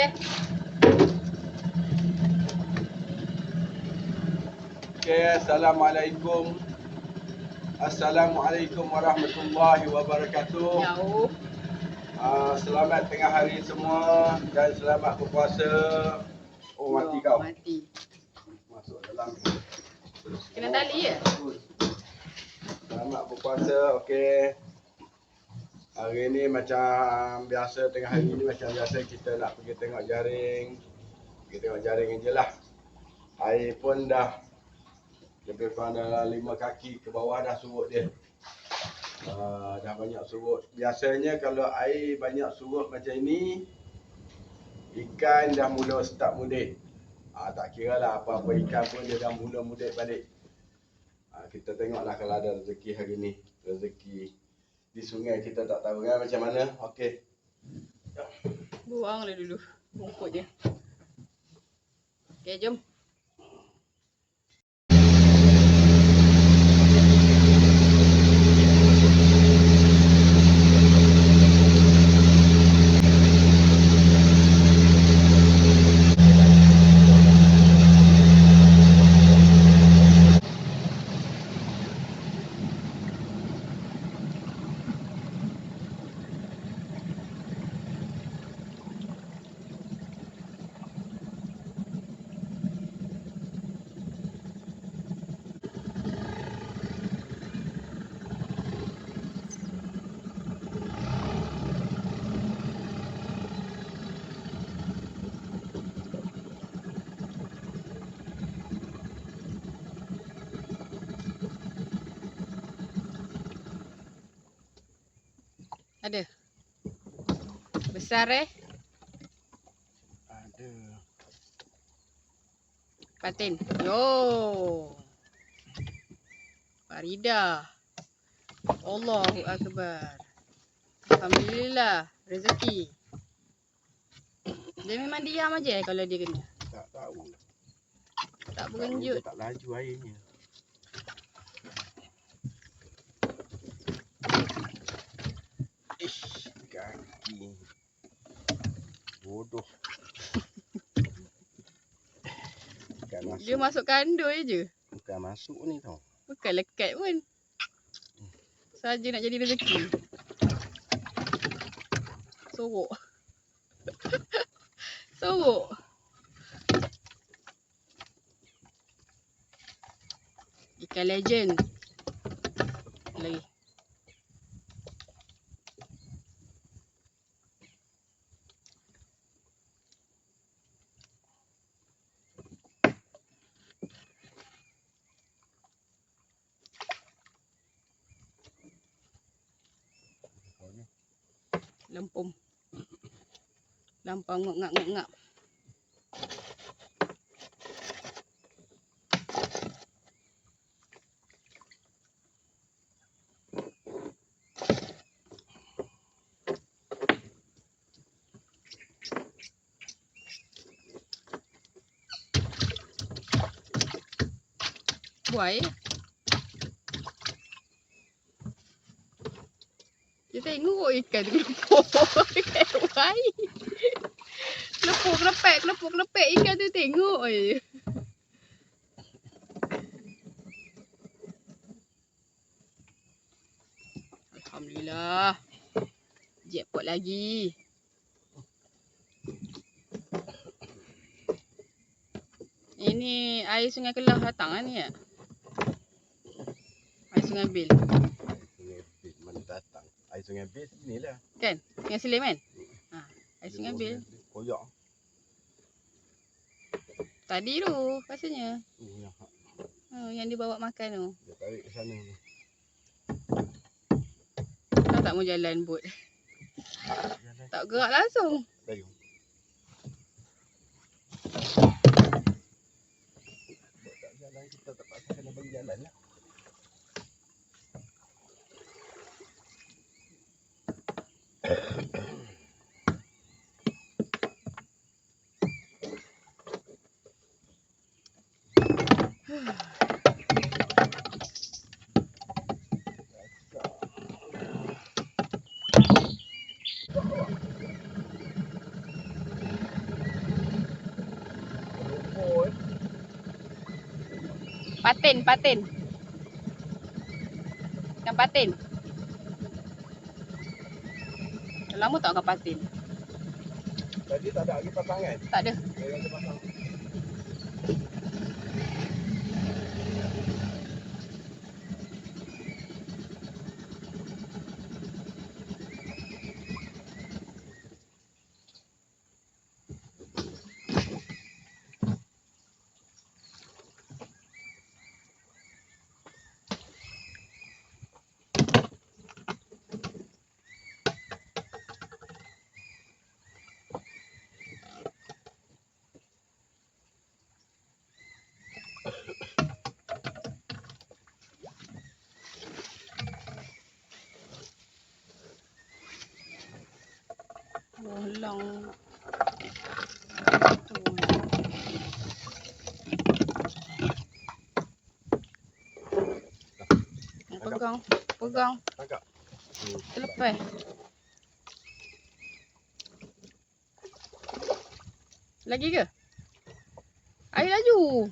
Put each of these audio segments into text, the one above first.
deh. Okay, Assalamualaikum. Assalamualaikum warahmatullahi wabarakatuh. Jauh. Selamat tengah hari semua dan selamat berpuasa. Oh, mati kau. Mati. Masuk dalam. Kena tali ya? Selamat berpuasa. Okey. Hari ni macam biasa, tengah hari ni macam biasa kita nak pergi tengok jaring. Pergi tengok jaring je lah. Air pun dah lebih kurang dalam 5 kaki ke bawah dah surut dia. Dah banyak surut. Biasanya kalau air banyak surut macam ini, ikan dah mula start mudik. Tak kira lah apa-apa ikan pun dia dah mula mudik balik. Kita tengoklah kalau ada rezeki hari ni. Rezeki di sungai kita tak tahu kan macam mana. Okey. Buanglah dulu rumput je. Okey, jom. Ada. Besar Ada. Patin. Yo. Farida. Allahu Akbar. Alhamdulillah. Rezeki. Dia memang diam aja kalau dia kena. Tak tahu. Tak berenjut. Tak laju airnya. Kaki. Bodoh. Dia masuk kandoi je. Bukan masuk ni tau. Bukan lekat pun. Saja nak jadi rezeki. Sorok. Sorok. Ikan legend. Lagi. Lempum. Lampau ngak-ngak. Buai. Dia tengok ikan tu lepuk. Buai. Kelepuk ikan tu tengok je. Alhamdulillah. Jackpot lagi. Ini air Sungai Kelah datang lah ni ya? Air Sungai Bil. Sungai Bil mana datang? Air Sungai Bil sini lah. Kan? Sungai Selim kan? Air Sungai Bil. Koyak. Tadi tu rasanya. Yang dibawa makan tu. Dia tarik ke sana tu. Kau tak mau jalan bot. Tak gerak langsung. Bayu. Tak jalan kita terpaksa kena bagi jalan lah. Patin. Ikan patin. Dah lama tak makan patin? Tadi tak ada lagi pasang kan? Tak ada. Dia ada pasang. Oh, long. Tu. Pegang. Tangkap. Terlepas. Lagi ke? Air laju.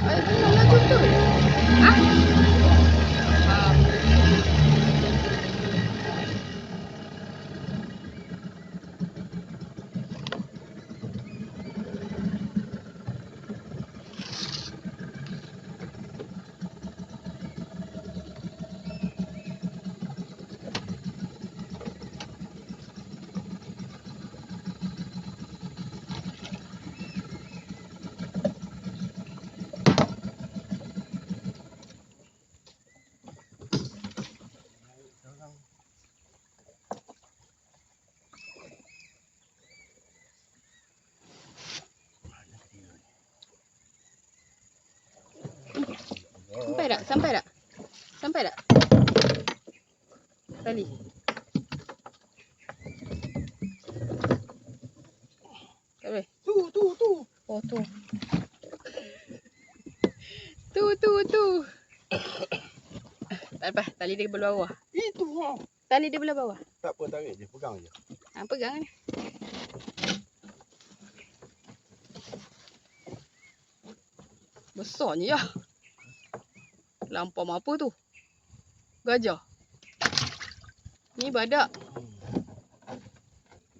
Air laju betul. Ah. Sampai tak? Tali. Tak boleh. Tu. Oh, tu. Tu. Tak lepas. Tali dia belah bawah. Itu ha. Tali dia belah bawah. Tak apa, tarik je, pegang je. Pegang ni. Besarnya ya. Lampau apa tu? Gajah. Ni badak.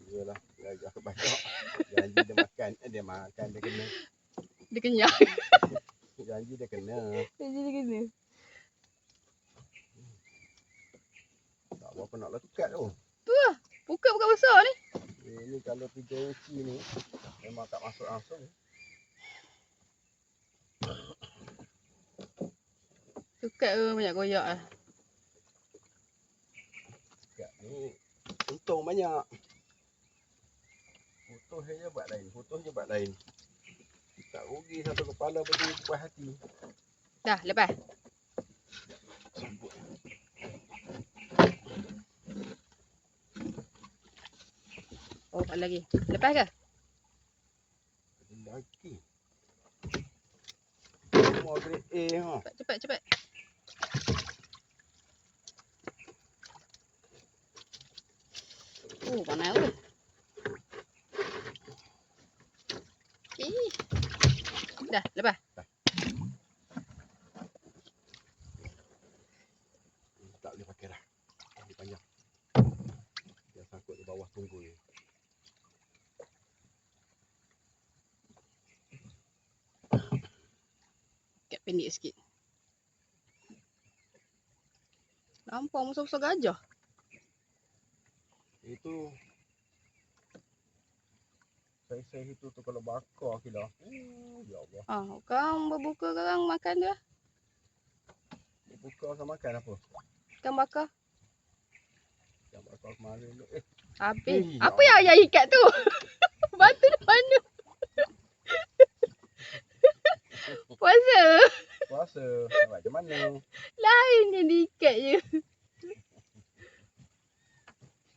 Iyalah, gajah banyak. Janji dia makan, dia kena. Dia kenyang. Janji dia kena. Tak berapa nak lekat tu. Tu lah. Buka besar ni. Ini kalau 3 inci ni memang tak masuk langsung. Sukat banyak koyak lah. Dekat ni untung banyak. Putus je buat lain. Tak rugi satu kepala bagi puas hati. Dah, lepas. Sambut. Oh, ada lagi. Lepas ke? Lagi. Semua grade A ha. Cepat. Oh, panas tu. Dah, lepas. Tak boleh pakai dah. Ini panjang. Dia sangkut di bawah tunggul ni. Kat pendek sikit. Nampak besar-besar gajah. Itu saya itu tu kalau bakar kila. Ya Allah. Kau berbuka sekarang makan dia. Buka sama makan apa? Ikan bakar. Yang bakar kemarin tu. Habis. Ya Apa yang ayah ikat tu? Batu di mana? Puasa. Macam mana? Lain yang diikat je.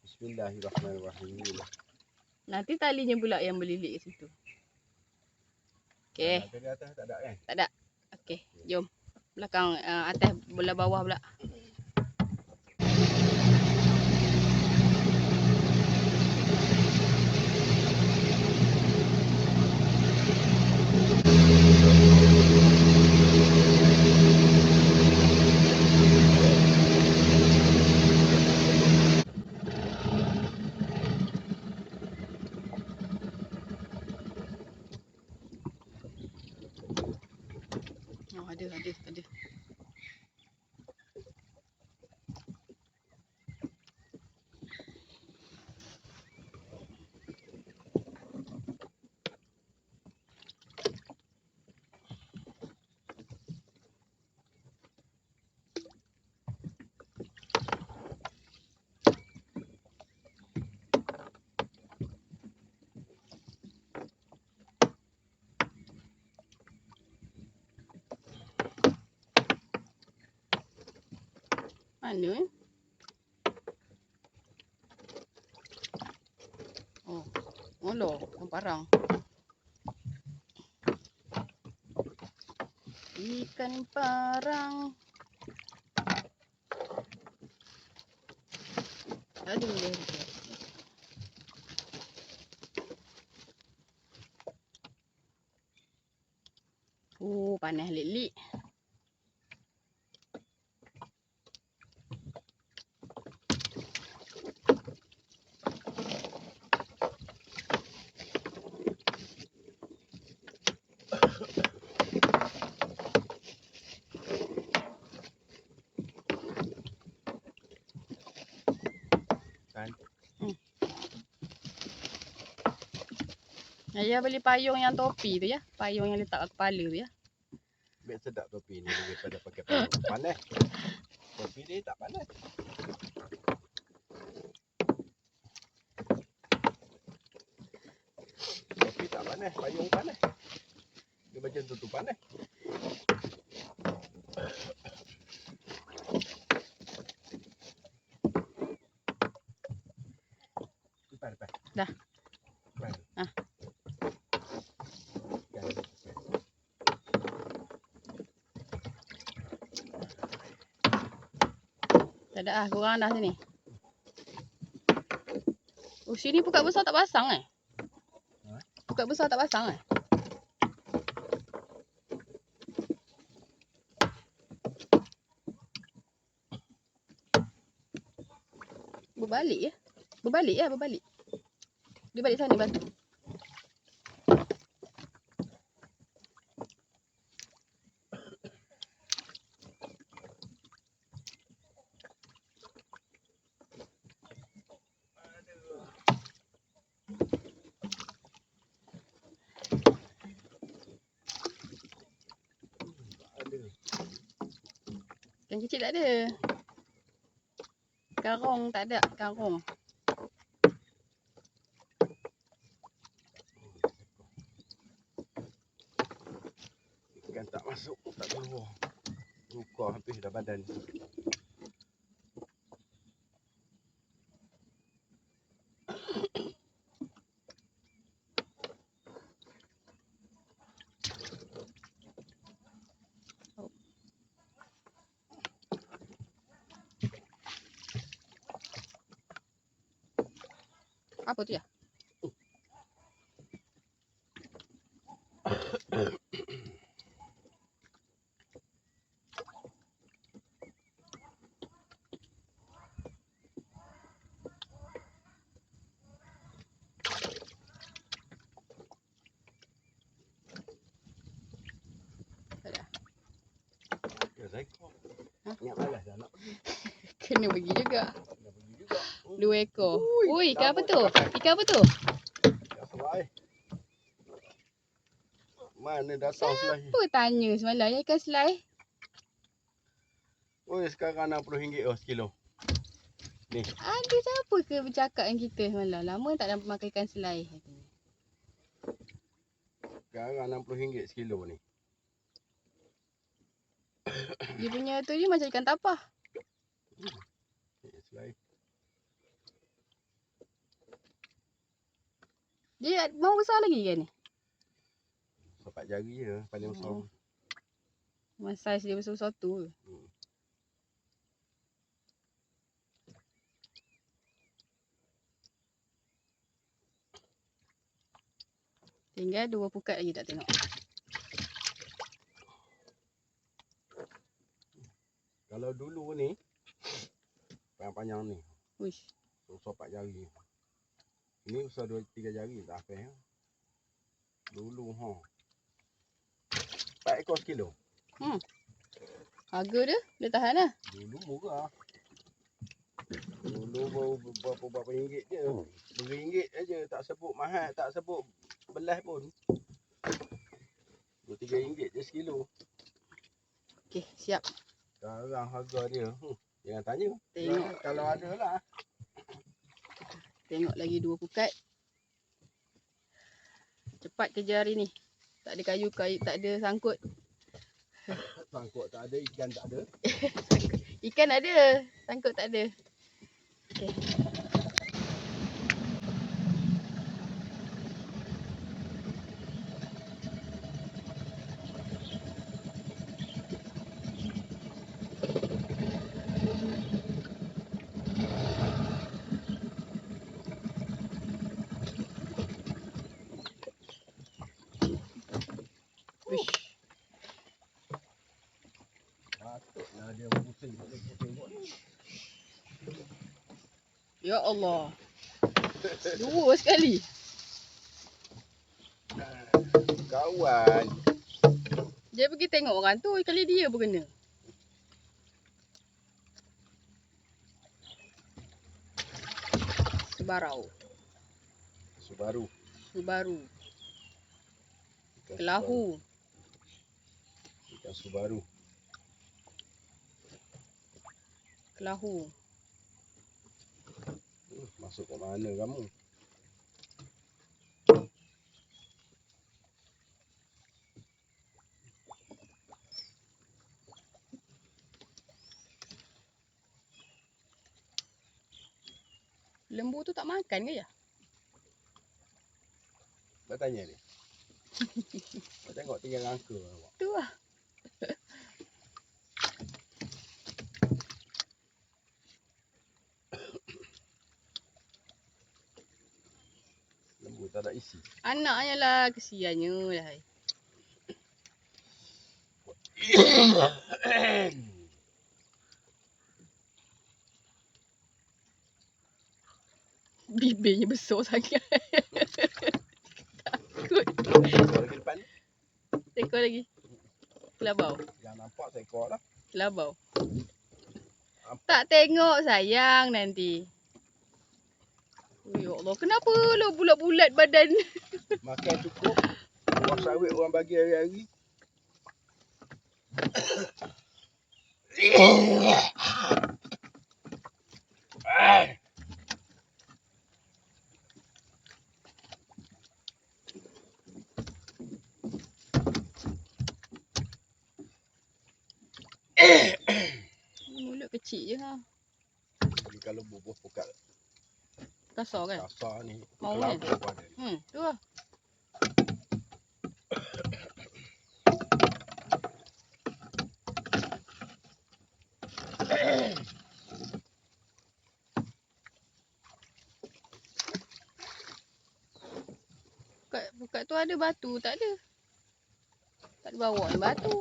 Bismillahirrahmanirrahim. Nanti talinya pula yang berlilit ke situ. Okey. Tadi atas tak ada kan? Tak ada. Okey, jom. Belakang atas belah bawah pula. Mana eh? Oh, molo, ang parang. Ikan parang. Aduh, dah. Panas lik-lik. Kan? Ayah beli payung yang topi tu ya. Payung yang letak kat kepala tu ya. Biar sedap topi ni daripada pakai payung. Panas. Topi ni tak panas. Topi tak panas, payung panas. Dia macam tu panas. Depan. Dah. Depan. Ah. Tak ada korang dah sini. Oh, sini pukat besar tak pasang eh? Ha? Pukat besar tak pasang eh? Berbalik ya? Berbalik. Dia balik sana batu. Yang kecil tak ada. Karung tak ada, karung. Ikan tak masuk, tak keluar. Luka habis dah badan. Apa tu ya? Tak ada. Ya, saya kau. Ha? Ingat malas dah nak pergi. Kena pergi juga. Dah pergi juga. 2 ekor. Ui, Ui, ikan apa lama tu? tak Ikan apa tu? Dah selai. Mana datang selai? Apa tanya semalam ya ikan selai? Oh, sekarang RM60 sekilo. Ni. Ada siapa ke bercakap dengan kita semalam? Lama tak dapat makan ikan selai. Sekarang RM60 sekilo ni. Dia punya tu dia macam ikan tapah. Selai. Dia mau besar lagi kan ni? 4 jari je paling besar. Oh. Masa saiz dia besar-besar tu. Tinggal 2 pukat lagi tak tengok. Kalau dulu ni panjang-panjang ni. Uish. Besar 4 jari. Ini besar 2-3 jari tak apa. Dulu 4 ekor sekilo. Harga dia tahan lah. Dulu murah. Dulu berapa ringgit je. RM1 aja, tak sebut mahal, tak sebut belas pun. RM2-3 je sekilo. Okey, siap. Sekarang harga dia, jangan tanya. Tengok. Kalau ada lah. Tengok lagi 2 pukat. Cepat kerja hari ni. Tak ada kayu, tak ada sangkut. Sangkut tak ada, ikan tak ada. Ikan ada, sangkut tak ada. Okey. Wish. Patutlah dia pusing buat ni. Ya Allah. 2 sekali. Kawan. Dia pergi tengok orang tu, kali dia pun kena. Subaru. Kelahu. Ikan Subaru. Kelahu. Masuk ke mana kamu? Lembu tu tak makan ke ya? Bertanya dia. Kau tengok tinggal angka awak. Tu lah. Lembu tak ada isi. Anaknya lah, kesiannya lah. Bibirnya besar sangat. Takut. Ekor lagi depan ni. Seekor lagi. Kelabau. Yang nampak seekor lah. Kelabau. Tak tengok sayang nanti. Oh, ya Allah, kenapa lo bulat-bulat badan? Makan cukup. Buah sawit orang bagi hari-hari. Mulut kecil je ha. Jadi kalau bubuh pukat Kasar kan? kasar ni, Mau kelabuk kan? pun ada. Tu lah. Pukat tu ada batu, tak ada. Tak ada bawa ni batu.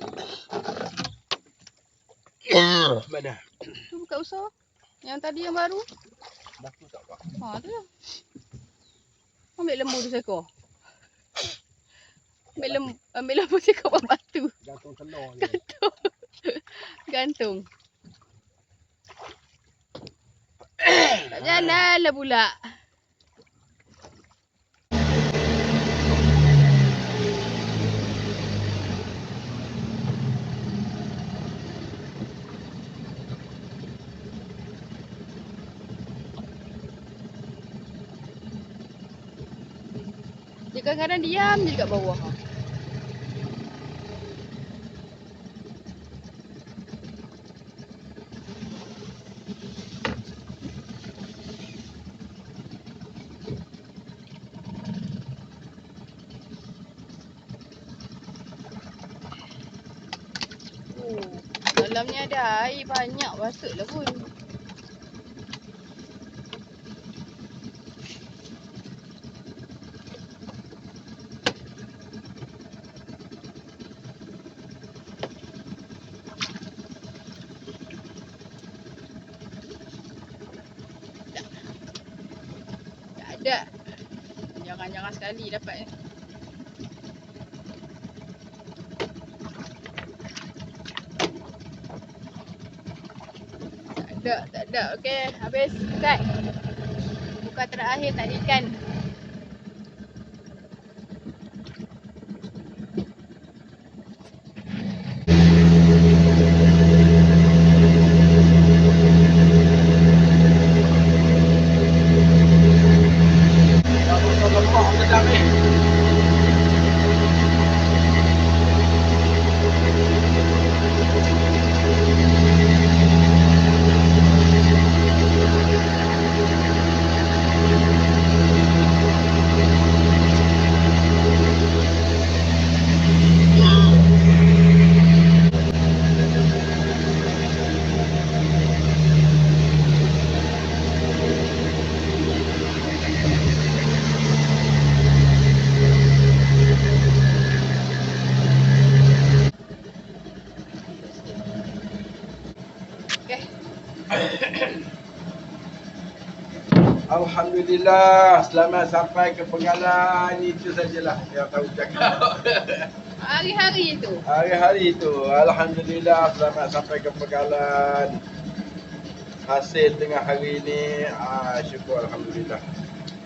Mana? Tu pukat besar. Yang tadi yang baru. Batu tak apa. Ha, tu lah. Ambil lembu tu seekor. Ambil lembu seekor buat batu. Gantung telur je. Gantung. Tak jalan lah pula. Dia kadang-kadang diam je dekat bawah. Dalamnya ada air banyak, patutlah pun. Tak ada. Jangan-jangan sekali dapat ni. Tak ada. Okey, habis cut. Buka terakhir tak ada ikan. Lemak sedap ni. Okey. Alhamdulillah, selamat sampai ke Pengalan. Itu sajalah yang tahu cakap. Hari-hari tu. Hari-hari itu, Alhamdulillah, selamat sampai ke Pengalan. Hasil tengah hari ini, syukur Alhamdulillah.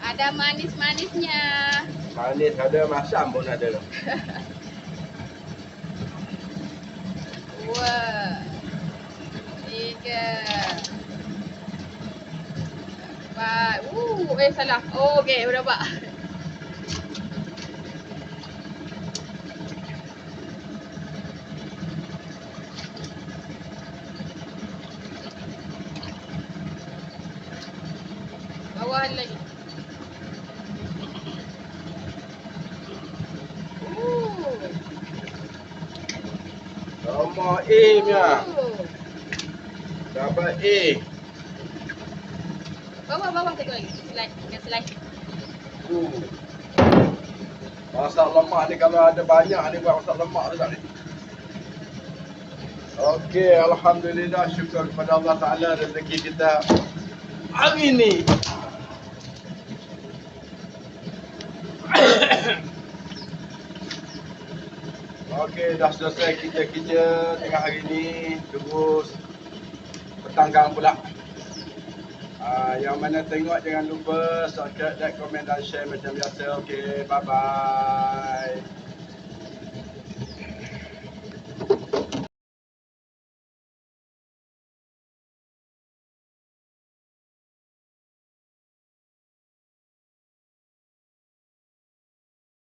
Ada manis-manisnya. Manis ada, masam pun ada. Dua. Tiga. Empat. Salah. Oh, okey, berapa? Bawah lagi. Nombor A punya. Dapat A. Bawah satu lagi. Slide. Slide. Masak lemak ni kalau ada banyak ni buat masak lemak tu tak ni. Okey, Alhamdulillah, syukur kepada Allah Ta'ala rezeki kita hari ni. Okey, dah selesai kita kerja tengah hari ni. Terus petanggang pula. Yang mana tengok jangan lupa subscribe, like, komen dan share macam biasa. Okey, bye-bye.